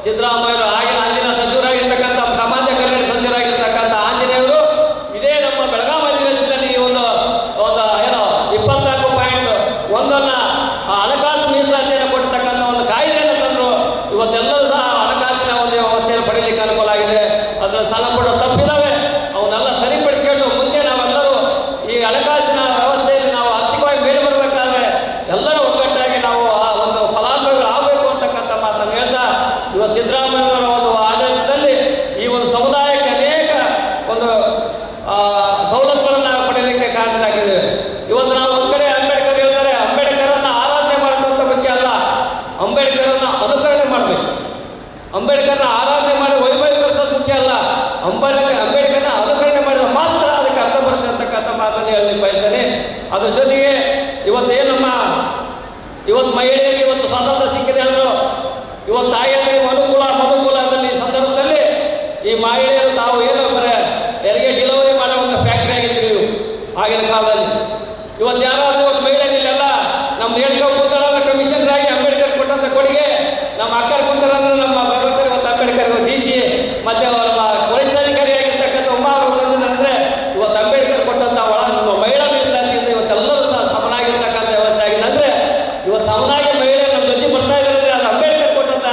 ಸಿದ್ದರಾಮಯ್ಯರು ಆಗಿನ ಅಂದಿನ ಸಚಿವರಾಗಿರ್ತಕ್ಕಂಥ ಸಮಾಜ ಕಲ್ಯಾಣ ಸಚಿವರಾಗಿರ್ತಕ್ಕಂಥ ಆಂಜನೇಯವರು ಇದೇ ನಮ್ಮ ಬೆಳಗಾವಿ ಅಧಿವೇಶನದಲ್ಲಿ ಈ ಒಂದು ಏನೋ 24.1 ಹಣಕಾಸು ಮೀಸಲಾತಿಯನ್ನು ಕೊಡ್ತಕ್ಕಂಥ ಒಂದು ಕಾಯ್ದೆಯನ್ನು ತಂದರು. ಇವತ್ತೆಲ್ಲರೂ ಸಹ ಹಣಕಾಸಿನ ಒಂದು ವ್ಯವಸ್ಥೆಯನ್ನು ಪಡೆಯಲಿಕ್ಕೆ ಅನುಕೂಲ ಆಗಿದೆ. ಅದರಲ್ಲಿ ಸಣ್ಣ ಪುಟ್ಟ ತಪ್ಪಿದ್ದಾವೆ, ಅವನ್ನೆಲ್ಲ ಸರಿಪಡಿಸಿಕೊಂಡು ಮುಂದೆ ನಾವೆಲ್ಲರೂ ಈ ಹಣಕಾಸಿನ ವ್ಯವಸ್ಥೆಯಲ್ಲಿ ನಾವು ಆರ್ಥಿಕವಾಗಿ ಮೇಲೆ ಬರಬೇಕಾದ್ರೆ ಎಲ್ಲರೂ ಒಗ್ಗಟ್ಟಾಗಿ ನಾವು ಆ ಒಂದು ಫಲಾನುಭವಿಗಳು ಆಗಬೇಕು ಅಂತಕ್ಕಂಥ ಮಾತನ್ನು ಹೇಳ್ತಾ ಇವತ್ತು ಸಿದ್ದರಾಮಯ್ಯನವರ ಒಂದು ಆಡಳಿತದಲ್ಲಿ ಈ ಒಂದು ಸಮುದಾಯಕ್ಕೆ ಅನೇಕ ಒಂದು ಸವಲತ್ತುಗಳನ್ನು ಪಡೆಯಲಿಕ್ಕೆ ಕಾರಣರಾಗಿದ್ದೇವೆ. ಇವತ್ತು ನಾವು ಒಂದು ಕಡೆ ಅಂಬೇಡ್ಕರ್ ಹೇಳ್ತಾರೆ, ಅಂಬೇಡ್ಕರನ್ನು ಆರಾಧನೆ ಮಾಡೋದಂತ ಮುಖ್ಯ ಅಲ್ಲ, ಅಂಬೇಡ್ಕರನ್ನು ಅನುಕರಣೆ ಮಾಡಬೇಕು. ಅಂಬೇಡ್ಕರ್ನ ಆರಾಧನೆ ಮಾಡಿ ವೈಭವೀಕರಿಸೋದು ಮುಖ್ಯ ಅಲ್ಲ, ಅಂಬೇಡ್ಕರ್ನ ಅನುಕರಣೆ ಮಾಡಿದ ಮಾತ್ರ ಅದಕ್ಕೆ ಅರ್ಥ ಬರುತ್ತೆ ಅಂತಕ್ಕಂಥ ಮಾತನ್ನು ಹೇಳಲಿಕ್ಕೆ ಬಯಸ್ತೇನೆ. ಅದ್ರ ಜೊತೆಗೆ ಇವತ್ತೇನಮ್ಮ ಇವತ್ತು ಮಹಿಳೆಯರಿಗೆ ಇವತ್ತು ಸ್ವಾತಂತ್ರ್ಯ ಸಿಕ್ಕಿದೆ ಅಂದರು. ಇವತ್ತು ತಾಯಿಯರಿಗೆ ಮನುಕುಲದಲ್ಲಿ ಈ ಸಂದರ್ಭದಲ್ಲಿ ಈ ಮಹಿಳೆಯರು ತಾವು ಏನು ಬರೇ ಹೆರಿಗೆ ಡೆಲಿವರಿ ಮಾಡೋ ಒಂದು ಫ್ಯಾಕ್ಟ್ರಿ ಆಗಿದ್ದರು ಇವು ಆಗಿನ ಕಾಲದಲ್ಲಿ. ಇವತ್ತು ಯಾರಾದರೂ ಇವತ್ತು ಮಹಿಳೆಯರಿಲ್ಲ ನಮ್ದು ಹೇಳ್ಕೊಂಡು ಕೂತಾರ ಕಮಿಷನರ್ ಆಗಿ ಅಂಬೇಡ್ಕರ್ ಕೊಟ್ಟಂಥ ಕೊಡುಗೆ, ನಮ್ಮ ಅಕ್ಕರ್ ಕೂತಾರಂದ್ರೆ ನಮ್ಮ ಪ್ರಭಾಕರ್ ಇವತ್ತು ಅಂಬೇಡ್ಕರ್ DC ಮತ್ತು ಅವರ ವರಿಷ್ಠಾಧಿಕಾರಿ ಆಗಿರ್ತಕ್ಕಂಥ ಉಮಾ ಅವರು ಬಂದಿದ್ದಾರೆ. ಇವತ್ತು ಅಂಬೇಡ್ಕರ್ ಕೊಟ್ಟಂಥ ನಮ್ಮ ಮಹಿಳಾ ಮೀಸಲಾತಿಯಿಂದ ಇವತ್ತೆಲ್ಲರೂ ಸಹ ಸಮನಾಗಿರ್ತಕ್ಕಂಥ ವ್ಯವಸ್ಥೆ ಆಗಿದೆ. ಅಂದರೆ ಇವತ್ತು ಸಮನಾಗಿ ಮಹಿಳೆ ನಮ್ಮ ಜೊತೆ ಬರ್ತಾ ಇದ್ದಾರೆ ಅಂದರೆ ಅದು ಅಂಬೇಡ್ಕರ್ ಕೊಟ್ಟಂಥ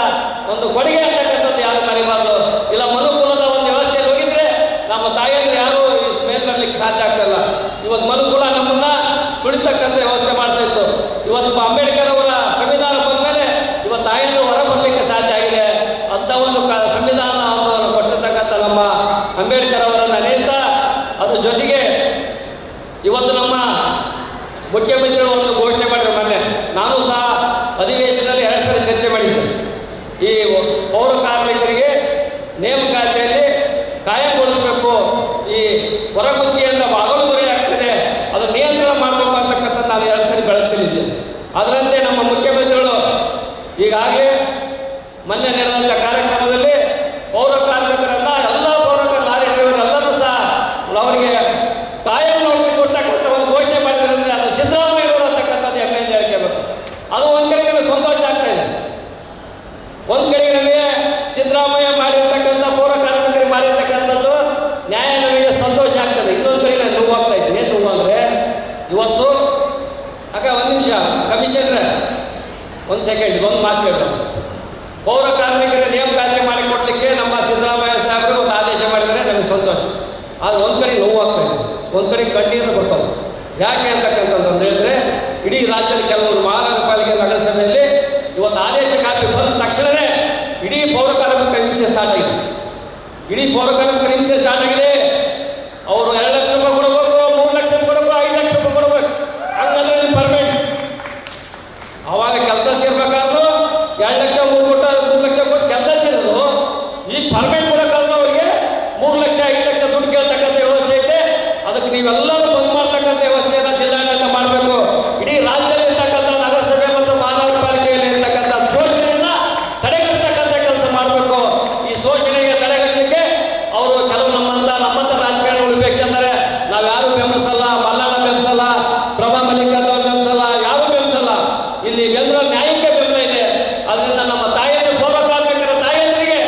ಒಂದು ಕೊಡುಗೆ ಅಂತಕ್ಕಂಥದ್ದು ಯಾರು ಮರಿಬಾರ್ದು. ಇಲ್ಲ ಮನುಕುಲದ ಒಂದು ವ್ಯವಸ್ಥೆಯಲ್ಲಿ ಹೋಗಿದ್ರೆ ನಮ್ಮ ತಾಯಿಯರು ಯಾರು ಮೇಲ್ ಬರಲಿಕ್ಕೆ ಸಾಧ್ಯ ಆಗ್ತಾಯಿಲ್ಲ. ಇವತ್ತು ಮನುಕುಲ ನಮ್ಮನ್ನ ತುಳಿತಕ್ಕಂಥ ವ್ಯವಸ್ಥೆ ಮಾಡ್ತಾ ಇತ್ತು. ಇವತ್ತು ಅಂಬೇಡ್ಕರ್ ಅವರ ಸಂವಿಧಾನ ಬಂದ ಮೇಲೆ ಇವತ್ತು ತಾಯಿಯರು ಹೊರ ಬರಲಿಕ್ಕೆ ಸಾಧ್ಯ ಆಗಿದೆ. ಅಂಥ ಒಂದು ಸಂವಿಧಾನ ಒಂದು ಕೊಟ್ಟಿರ್ತಕ್ಕಂಥ ನಮ್ಮ ಅಂಬೇಡ್ಕರ್ ಅವರನ್ನು ನೆನೆಯುತ್ತಾ ಅದ್ರ ಜೊತೆಗೆ ಇವತ್ತು ನಮ್ಮ ಮುಖ್ಯಮಂತ್ರಿಗಳು ಒಂದು ಘೋಷಣೆ ಮಾಡಿದ್ರು. ಮೊನ್ನೆ ನಾನು ಸಹ ಅಧಿವೇಶನದಲ್ಲಿ 2 ಸರಿ ಚರ್ಚೆ ಮಾಡಿದ್ದೆ. ಈ ಪೌರ ಕಾರ್ಮಿಕರಿಗೆ ನೇಮಕಾತಿಯಲ್ಲಿ ಕಾಯಂಗೊಳಿಸಬೇಕು, ಈ ಹೊರಗುತ್ತಿಗೆಯಿಂದ ಬಾಗಲುಗುರಿ ಆಗ್ತದೆ, ಅದು ನಿಯಂತ್ರಣ ಮಾಡಬೇಕು ಅಂತಕ್ಕಂಥ ನಾನು 2 ಸರಿ ಬೆಳಕಿಸಲಿದ್ದೆ. ಅದರಂತೆ ನಮ್ಮ ಮುಖ್ಯಮಂತ್ರಿಗಳು ಈಗಾಗಲೇ ಮೊನ್ನೆ ನಡೆದಂಥ ಕಾರ್ಯಕ್ರಮದಲ್ಲಿ ಪೌರ ಕಾರ್ಮಿಕರನ್ನು ಎಲ್ಲ ಲಾರಿ ಡ್ರೈವರ್ ಎಲ್ಲರೂ ಸಹ ಅವರಿಗೆ ಕಾಯಂ ನೌಕರಿ ಕೊಡ್ತಕ್ಕಂಥ ಒಂದು ಘೋಷಣೆ ಮಾಡಿದ್ರೆ ಅಂದರೆ ಅದು ಸಿದ್ದರಾಮಯ್ಯವರು ಅಂತಕ್ಕಂಥದ್ದು ಹೆಮ್ಮೆಯಿಂದ ಹೇಳ್ಕೋಬೇಕು. ಅದು ಒಂದು ಕಡೆಗೆ ನಮಗೆ ಸಂತೋಷ ಆಗ್ತಾ ಇದೆ. ಒಂದು ಕಡೆಗೆ ನಮಗೆ ಸಿದ್ದರಾಮಯ್ಯ ಮಾಡಿರ್ತಕ್ಕಂಥ ಪೌರ ಕಾರ್ಮಿಕರಿಗೆ ಮಾಡಿರ್ತಕ್ಕಂಥದ್ದು ನ್ಯಾಯ ನಮಗೆ ಸಂತೋಷ ಆಗ್ತದೆ. ಇನ್ನೊಂದು ಕಡೆ ನಾನು ನೋವಾಗ್ತಾ ಇದ್ದೀನಿ. ಏನು ನೋವು ಅಂದರೆ ಇವತ್ತು ಒಂದು ನಿಮಿಷ ಕಮಿಷನರ್ ಒಂದು ಸೆಕೆಂಡ್ ಒಂದು ಮಾತು ಹೇಳೋಣ. ಪೌರ ಕಾರ್ಮಿಕರ ನೇಮಕಾತಿ ಮಾಡಿಕೊಡ್ಲಿಕ್ಕೆ ನಮ್ಮ ಸಿದ್ದರಾಮಯ್ಯ ಸಾಹೇಬರು ಒಂದು ಆದೇಶ ಮಾಡಿದರೆ ನಮಗೆ ಸಂತೋಷ. ಆದರೆ ಒಂದು ಕಡೆ ನೋವಾಗ್ತಾ ಇದೆ, ಒಂದು ಕಡೆ ಕಣ್ಣೀರು ಬರ್ತಾವೆ. ಯಾಕೆ ಅಂತಕ್ಕಂಥದ್ದು ಹೇಳಿದ್ರೆ ಇಡೀ ರಾಜ್ಯದಲ್ಲಿ ಕೆಲವರು ಮಹಾನಗರ ಪಾಲಿಕೆ ನಗರಸಭೆಯಲ್ಲಿ ಇವತ್ತು ಆದೇಶ ಕಾಪಿ ಬಂದ ತಕ್ಷಣವೇ ಇಡೀ ಪೌರ ಕಾರ್ಮಿಕರ ಹಿಂಸೆ ಸ್ಟಾರ್ಟ್ ಆಗಿದೆ. ಇಡೀ ಪೌರ ಕಾರ್ಮಿಕರ ಹಿಂಸೆ ಸ್ಟಾರ್ಟ್ ಆಗಿದೆ. ಅವರು 2 ಲಕ್ಷ ರೂಪಾಯಿ ಕೊಡಬೇಕು, 3 ಲಕ್ಷ ಕೊಡಬೇಕು, 5 ಲಕ್ಷ ರೂಪಾಯಿ ಕೊಡಬೇಕು. ಹಂಗಂದ್ರೆ ನಿಮ್ಮ ಪರ್ಮಿಟ್ ಅವಾಗ ಕೆಲಸ ಸೇರ್ಬೇಕಾದ್ರು 2 ಲಕ್ಷ 3 ಲಕ್ಷ ಕೊಟ್ಟು ಕೆಲಸ ಸೇರಿದ್ರು. ಈಗ ಪರ್ಮಿಟ್ ಕೊಡೋಕ್ಕಾದ್ರೆ ಅವರಿಗೆ 3 ಲಕ್ಷ 5 ಲಕ್ಷ ದುಡ್ಡು ಕೇಳ್ತಕ್ಕಂಥ ವ್ಯವಸ್ಥೆ ಐತೆ. ಅದಕ್ಕೆ ನೀವೆಲ್ಲರೂ ಬಂದ್ ಮಾಡ್ತಕ್ಕಂಥ ವ್ಯವಸ್ಥೆಯನ್ನು ಜಿಲ್ಲಾಡಳಿತ ಮಾಡಬೇಕು. ಇಡೀ ರಾಜ್ಯದಲ್ಲಿ ಇರ್ತಕ್ಕಂಥ ನಗರಸಭೆ ಮತ್ತು ಮಹಾನಗರ ಪಾಲಿಕೆಯಲ್ಲಿ ಇರ್ತಕ್ಕಂಥ ಶೋಷಣೆಯನ್ನು ತಡೆಗಟ್ಟತಕ್ಕಂಥ ಕೆಲಸ ಮಾಡಬೇಕು. ಈ ಶೋಷಣೆಗೆ ತಡೆಗಟ್ಟಲಿಕ್ಕೆ ಅವರು ಕೆಲವು ನಮ್ಮಂಥ ರಾಜಕಾರಣಿಗಳು ಉಪೇಕ್ಷಿಸ್ತಾರೆ. ನಾವು ಯಾರು ಬೆಂಬಲಿಸಲ್ಲ, ಮಲ್ಲಾಳ ಬೆಂಬಲಿಸಲ್ಲ, ಪ್ರಭಾ ಮಲ್ಲಿಕಾರ್ಜುನ ಬೆಂಬಲಿಸಲ್ಲ, ಯಾರು ಬೆಂಬಲಿಸಲ್ಲ. ಇಲ್ಲಿ ಬೆಂಬಲ ನ್ಯಾಯಕ್ಕೆ ಬೆಂಬಲ ಇದೆ. ಅದರಿಂದ ನಮ್ಮ ತಾಯಿಯರು ಪೌರ ಕಾರ್ಮಿಕರ ತಾಯಿಯರಿಗೆ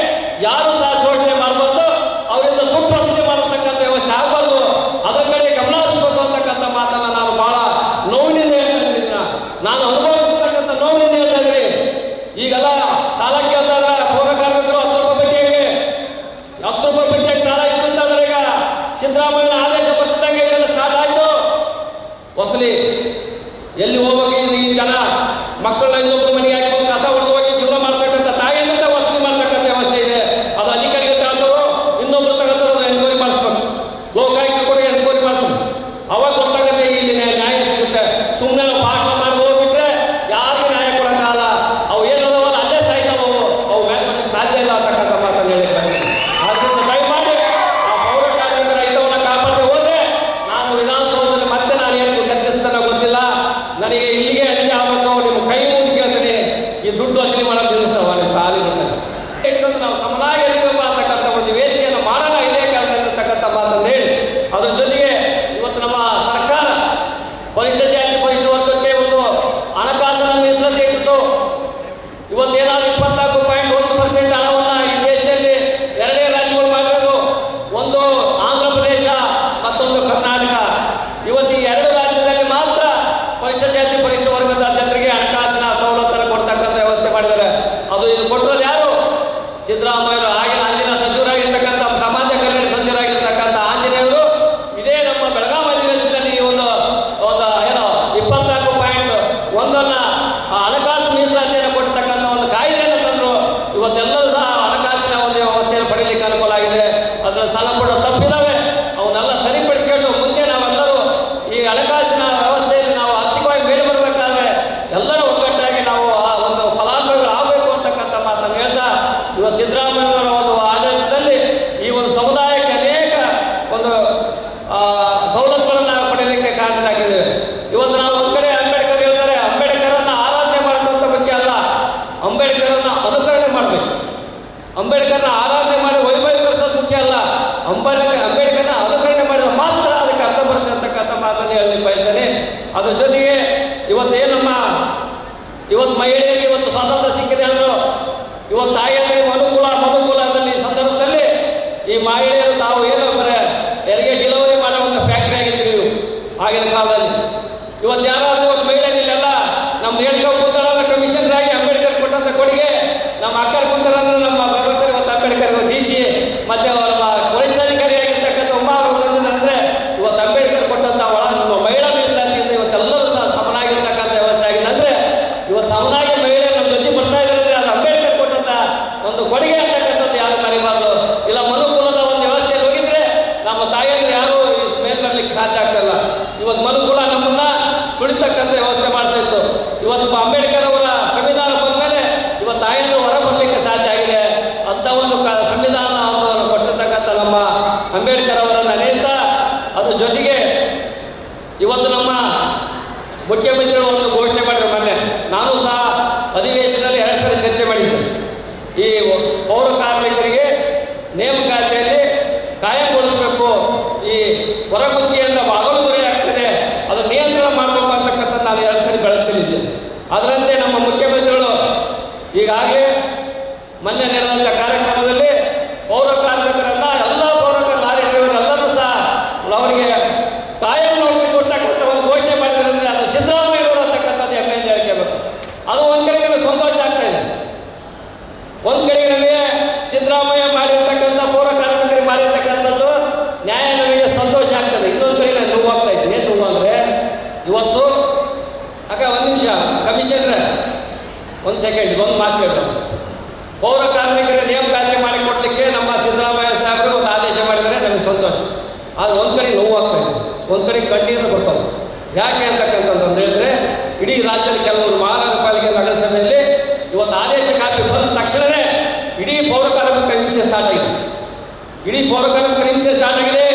ಯಾರು ಸಹ ಶೋಷಣೆ ಮಾಡಬಾರ್ದು, ಅವರಿಂದ ದುಡ್ಡು ವಸೂಲಿ ಮಾಡತಕ್ಕಂಥ ವ್ಯವಸ್ಥೆ ಆಗಬಾರ್ದು. ಅದರ ಕಡೆ ಗಮನ ಹರಿಸಬೇಕು ಅಂತಕ್ಕಂಥ ಮಾತನ್ನು ನಾನು ಬಹಳ ನೋವಿನಿಂದ ಹೇಳ್ತಾ ಇದ್ದೀನಿ. ನಾನು ಅನುಭವಿಸ್ತಕ್ಕಂಥ ನೋವಿನಿಂದ ಹೇಳ್ತಾ ಇದ್ದೀನಿ. ಈಗೆಲ್ಲ ಸಾಲ ಕೇಳ್ತಾರ ಪೌರ ಕಾರ್ಮಿಕರು 10 ರೂಪಾಯಿ ಬಡ್ಡಿಯಾಗಿ 10 ರೂಪಾಯಿ ಬಡ್ಡಿಯಾಗಿ ಸಾಲ ಇಟ್ಟಿರ್ತಾರೆ. ಈಗ ಸಿದ್ದರಾಮಯ್ಯನ ಆದೇಶ ಬರ್ತಿದ್ದಂಗೆ ಇದೆಲ್ಲ ಸ್ಟಾರ್ಟ್ ಆಯಿತು ವಸೂಲಿ. ಎಲ್ಲಿ ಹೋಗ್ಬೇಕು ಈ ಜನ? ಮಕ್ಕಳನ್ನ ಇನ್ನೊಬ್ಬರು ಮನೆಗೆ ಹಾಕೊಂಡು ಕಸ ಹೊಡೆದು ಹೋಗಿ ಜೀವನ ಮಾಡ್ತಕ್ಕಂಥ ತಾಯಿಯಿಂದ ವಸೂಲಿ ಮಾಡ್ತಕ್ಕಂಥ ವ್ಯವಸ್ಥೆ ಇದೆ. ಅದು ಅಧಿಕಾರಿಗಳು ತಗೊಂಡವರು ಇನ್ನೊಬ್ರು ತಗೊಂಡವರು ಎನ್ಕ್ವೈರಿ ಮಾಡಿಸ್ಬೇಕು, ಲೋಕಾಯುಕ್ತ ಕೂಡ ಎನ್ಕ್ವೈರಿ ಮಾಡಿಸ್ಬೇಕು. ಅವಾಗ ಗೊತ್ತಾಗುತ್ತೆ ಇಲ್ಲಿ ನ್ಯಾಯ ಸಿಗುತ್ತೆ. ಸುಮ್ಮನೆ ಪಾಠ ಮಾಡಿ ಹೋಗ್ಬಿಟ್ರೆ ಯಾರಿಗೂ ನ್ಯಾಯ ಕೊಡೋಕ್ಕಾಗಲ್ಲ. ಅವು ಏನದವಲ್ಲ ಅಲ್ಲೇ ಸಾಯ್ತಾವ, ಅವು ಮೇಲೆ ಮಾಡಲಿಕ್ಕೆ ಸಾಧ್ಯ ಇಲ್ಲ ಅಂತಕ್ಕಂಥ ಮಾತನ್ನು ಹೇಳಿದ್ದಾರೆ. ಆದ್ದರಿಂದ ದಯಮಾಡಿ ಆ ಪೌರ ಕಾರ್ಮಿಕರ ಹಿತವನ್ನು ಕಾಪಾಡದೆ ಹೋದರೆ ನಾನು ವಿಧಾನಸೌಧದಲ್ಲಿ ಮತ್ತೆ ನಾನು ಏನು ಚರ್ಚಿಸ್ತಾನೋ ಗೊತ್ತಿಲ್ಲ. ನನಗೆ ಇಲ್ಲಿಗೆ ಅಡ್ಡಿ ಆಗಬೇಕು. ನಿಮ್ಮ ಕೈ ಮುಗಿ ಕೇಳ್ತೀನಿ, ಈ ದುಡ್ಡು ವಸೂಲಿ ಮಾಡೋದು ನಿಲ್ಲಿಸವ ನಿಮ್ಮ ಕಾಲಿ ಇಟ್ಕೊಂಡು ನಾವು ಸಮನಾಗಿ ಅರಿಯಪ್ಪ ಅಂತಕ್ಕಂಥ ಒಂದು ವೇದಿಕೆಯನ್ನು ಮಾಡೋಣ ಇದೇ ಕಾಲದಲ್ಲಿರ್ತಕ್ಕಂಥ ಮಾತನ್ನು ಹೇಳಿ ಅದ್ರ ಜೊತೆಗೆ ಇವತ್ತು ನಮ್ಮ ಸರ್ಕಾರ ಪರಿಷ್ಠ ಜಾತಿ ಪರಿಷ್ಠ ವರ್ಗಕ್ಕೆ ಒಂದು ಹಣಕಾಸಿನ ಮೀಸಲಾತಿ ಇಟ್ಟಿತ್ತು. ಇವತ್ತೇನಾದ್ರು 24.1% ಹಣ ಸಿದ್ದರಾಮಯ್ಯರು ಆಗಿನ ಅಂದಿನ ಸಚಿವರಾಗಿರ್ತಕ್ಕಂಥ ಸಮಾಜ ಕಲ್ಯಾಣ ಸಚಿವರಾಗಿರ್ತಕ್ಕಂಥ ಆಂಜನೇಯವರು ಇದೇ ನಮ್ಮ ಬೆಳಗಾವಿ ಅಧಿವೇಶನದಲ್ಲಿ ಈ ಒಂದು ಒಂದು ಏನೋ 24.1 ಹಣಕಾಸು ಮೀಸಲಾತಿಯನ್ನು ಕೊಡ್ತಕ್ಕಂಥ ಒಂದು ಕಾಯ್ದೆಯನ್ನು ತಂದರು. ಇವತ್ತೆಲ್ಲರೂ ಸಹ ಹಣಕಾಸಿನ ಒಂದು ವ್ಯವಸ್ಥೆಯನ್ನು ಪಡೀಲಿಕ್ಕೆ ಅನುಕೂಲ ಆಗಿದೆ. ಅದರಲ್ಲಿ ಸಣ್ಣ ಪುಟ್ಟ ತಪ್ಪಿದ್ದಾವೆ, ಅವನ್ನೆಲ್ಲ ಸರಿಪಡಿಸ್ಕೊಂಡು ಮುಂದೆ ನಾವೆಲ್ಲರೂ ಈ ಹಣಕಾಸಿನ ವ್ಯವಸ್ಥೆಯಲ್ಲಿ ನಾವು ಆರ್ಥಿಕವಾಗಿ ಮೇಲೆ ಬರಬೇಕಾದ್ರೆ ಎಲ್ಲರೂ ಒಗ್ಗಟ್ಟಾಗಿ ನಾವು ಆ ಒಂದು ಫಲಾನುಭವಿಗಳು ಆಗಬೇಕು ಅಂತಕ್ಕಂಥ ಮಾತನ್ನು ಹೇಳ್ತಾ, ಇವತ್ತು ಸಿದ್ದರಾಮಯ್ಯನವರ ಒಂದು ಆಡಳಿತದಲ್ಲಿ ಈ ಒಂದು ಸಮುದಾಯಕ್ಕೆ ಅನೇಕ ಒಂದು ಸವಲತ್ತುಗಳನ್ನು ಪಡೆಯಲಿಕ್ಕೆ ಕಾರಣರಾಗಿದ್ದೇವೆ. ಇವತ್ತು ನಾವು ಒಂದು ಕಡೆ ಅಂಬೇಡ್ಕರ್ ಹೇಳ್ತಾರೆ, ಅಂಬೇಡ್ಕರನ್ನು ಆರಾಧನೆ ಮಾಡೋದಂತ ಮುಖ್ಯ ಅಲ್ಲ, ಅಂಬೇಡ್ಕರನ್ನು ಅನುಕರಣೆ ಮಾಡಬೇಕು. ಅಂಬೇಡ್ಕರ್ನ ಆರಾಧನೆ ಮಾಡಿ ವೈಭವೀಕರಿಸೋದು ಮುಖ್ಯ ಅಲ್ಲ, ಅಂಬೇಡ್ಕರ್ನ ಅನುಕರಣೆ ಮಾಡಿದ್ರೆ ಮಾತ್ರ ಅದಕ್ಕೆ ಅರ್ಥ ಬರುತ್ತೆ ಅಂತಕ್ಕಂಥ ಮಾತನ್ನು ಹೇಳಿ ಬಯಸ್ತೇನೆ. ಅದ್ರ ಜೊತೆಗೆ ಇವತ್ತೇನಮ್ಮ ಇವತ್ತು ಮಹಿಳೆಯರಿಗೆ ಇವತ್ತು ಸ್ವಾತಂತ್ರ್ಯ ಸಿಕ್ಕಿದೆ ಅಂದರು. ಇವತ್ತು ತಾಯಿಯರಿಗೆ ಮನುಕುಲದಲ್ಲಿ ಈ ಸಂದರ್ಭದಲ್ಲಿ ಈ ಮಹಿಳೆಯರು ತಾವು ಏನು ಬರೀ ಹೆರಿಗೆ ಡೆಲಿವರಿ ಮಾಡೋ ಒಂದು ಫ್ಯಾಕ್ಟ್ರಿ ಆಗಿತ್ತು ನೀವು ಆಗಿನ ಕಾಲದಲ್ಲಿ. ಇವತ್ತು ಯಾರಾದ್ರೂ ಇವತ್ತು ಮಹಿಳೆಯರಿಲ್ಲ ನಮ್ದು ಹೇಳ್ಕೊ ಕೂತಾಳ ಕಮಿಷನರ್ ಅಂಬೇಡ್ಕರ್ ಕೊಟ್ಟಂತ ಕೊಡುಗೆ, ನಮ್ಮ ಅಕ್ಕರ್ ಕುಂತಾರಂದ್ರೆ ನಮ್ಮ ಪ್ರಭಾಕರ್ ಇವತ್ತು ಅಂಬೇಡ್ಕರ್ DC ಮತ್ತೆ ಅವರ ವರಿಷ್ಠಾಧಿಕಾರಿ ಆಗಿರ್ತಕ್ಕಂಥ ಉಮಾ ಅವರು ಬಂದಿದ್ದಾರೆ. ಇವತ್ತು ಅಂಬೇಡ್ಕರ್ ಕೊಟ್ಟಂತ ನಮ್ಮ ಮಹಿಳಾ ಮೀಸಲಾತಿಯಿಂದ ಇವತ್ತೆಲ್ಲರೂ ಸಹ ಸಮನಾಗಿರ್ತಕ್ಕಂಥ ವ್ಯವಸ್ಥೆ ಆಗಿದೆ. ಅಂದ್ರೆ ಇವತ್ತು ಸಮನಾಗಿ ಮಹಿಳೆ ನಮ್ಮ ಜೊತೆ ಬರ್ತಾ ಇದ್ದಾರೆ ಅಂದ್ರೆ ಅದು ಅಂಬೇಡ್ಕರ್ ಕೊಟ್ಟಂತ ಒಂದು ಕೊಡುಗೆ ಅಂತಕ್ಕಂಥದ್ದು ಯಾರು ಮರಿಬಾರ್ದು. ಇಲ್ಲ ಮನುಕುಲದ ಒಂದು ವ್ಯವಸ್ಥೆಯಲ್ಲಿ ಹೋಗಿದ್ರೆ ನಮ್ಮ ತಾಯಿಯರು ಯಾರು ಮೇಲ್ ಬರ್ಲಿಕ್ಕೆ ಸಾಧ್ಯ ಆಗ್ತಲ್ಲ. ಇವತ್ತು ಮನುಕುಲ ನಮ್ಮನ್ನ ತುಳಿತಕ್ಕಂಥ ವ್ಯವಸ್ಥೆ ಮಾಡ್ತಾ ಇತ್ತು. ಇವತ್ತು ಅಂಬೇಡ್ಕರ್ ಅವರ ಸಂವಿಧಾನ ಬಂದ್ಮೇಲೆ ಇವತ್ತು ತಾಯಿಯರು ಹೊರ ಬರಲಿಕ್ಕೆ ಸಾಧ್ಯ ಆಗಿದೆ. ಅಂತ ಒಂದು ಸಂವಿಧಾನ ಕೊಟ್ಟಿರ್ತಕ್ಕಂಥ ನಮ್ಮ ಅಂಬೇಡ್ಕರ್ ಅವರನ್ನು ನೆನೆಯುತ್ತಾ, ಅದ್ರ ಜೊತೆಗೆ ಇವತ್ತು ನಮ್ಮ ಮುಖ್ಯಮಂತ್ರಿಗಳು ಒಂದು ಘೋಷಣೆ ಮಾಡಿದ್ರು ಮೊನ್ನೆ. ನಾನು ಸಹ ಅಧಿವೇಶನದಲ್ಲಿ 2 ಸರಿ ಚರ್ಚೆ ಮಾಡಿದ್ದೆ. ಈ ಪೌರ ಕಾರ್ಮಿಕರಿಗೆ ನೇಮಕಾತಿಯಲ್ಲಿ ಕಾಯಂಗೊಳಿಸಬೇಕು, ಈ ಹೊರಗುತ್ತಿಗೆಯಿಂದ ಬಾಗಲು ಬರಿ ಆಗ್ತದೆ, ಅದು ನಿಯಂತ್ರಣ ಮಾಡಬೇಕು ಅಂತಕ್ಕಂಥ ನಾನು 2 ಸರಿ ಬೆಳಕಿಸಿದ್ದೆ. ಅದರಂತೆ ನಮ್ಮ ಮುಖ್ಯಮಂತ್ರಿಗಳು ಈಗಾಗಲೇ ಮೊನ್ನೆ ನಡೆದಂಥ ಕಾರ್ಯಕ್ರಮದಲ್ಲಿ ಪೌರ ಕಾರ್ಮಿಕರನ್ನ ಎಲ್ಲ ಲಾರಿ ಡ್ರೈವರ್ ಎಲ್ಲರೂ ಸಹ ಅವರಿಗೆ ಕಾಯಂ ನೌಕರಿ ಕೊಡ್ತಕ್ಕಂಥ ಒಂದು ಘೋಷಣೆ ಮಾಡಿದ್ರಂದ್ರೆ ಅದು ಸಿದ್ದರಾಮಯ್ಯವರು ಅಂತಕ್ಕಂಥದ್ದು ಹೆಮ್ಮೆ ಅಂತ ಹೇಳ್ಕೋಬೇಕು. ಅದು ಒಂದು ಕಡೆಗೆ ನಮಗೆ ಸಂತೋಷ ಆಗ್ತಾ ಇದೆ. ಒಂದು ಕಡೆಗೆ ನಮಗೆ ಸಿದ್ದರಾಮಯ್ಯ ಮಾಡಿರ್ತಕ್ಕಂಥ ಪೌರ ಕಾರ್ಮಿಕರಿಗೆ ಮಾಡಿರ್ತಕ್ಕಂಥದ್ದು ನ್ಯಾಯ ನಮಗೆ ಸಂತೋಷ ಆಗ್ತದೆ. ಇನ್ನೊಂದು ಕಡೆ ನಾನು ನೋವಾಗ್ತಾ ಇದ್ದೀನಿ. ಏನು ನೋವು ಅಂದರೆ ಇವತ್ತು ಒಂದು ನಿಮಿಷ ಕಮಿಷನರ್ ಒಂದು ಸೆಕೆಂಡ್ ಒಂದು ಮಾತು ಹೇಳೋಣ. ಪೌರ ಕಾರ್ಮಿಕರ ನೇಮಕಾತಿ ಮಾಡಿಕೊಡ್ಲಿಕ್ಕೆ ನಮ್ಮ ಸಿದ್ದರಾಮಯ್ಯ ಸಾಹೇಬರು ಒಂದು ಆದೇಶ ಮಾಡಿದರೆ ನಮಗೆ ಸಂತೋಷ. ಆದರೆ ಒಂದು ಕಡೆ ನೋವಾಗ್ತಾ ಇದೆ, ಒಂದು ಕಡೆ ಕಣ್ಣೀರು ಬರ್ತಾವೆ. ಯಾಕೆ ಅಂತಕ್ಕಂಥದ್ದು ಹೇಳಿದ್ರೆ ಇಡೀ ರಾಜ್ಯದಲ್ಲಿ ಕೆಲವರು ಮಹಾನಗರ ಪಾಲಿಕೆ ನಗರಸಭೆಯಲ್ಲಿ ಇವತ್ತು ಆದೇಶ ಕಾಪಿ ಬಂದ ತಕ್ಷಣವೇ ಇಡೀ ಪೌರ ಕಾರ್ಮಿಕರ ಹಿಂಸೆ ಸ್ಟಾರ್ಟ್ ಆಗಿದೆ.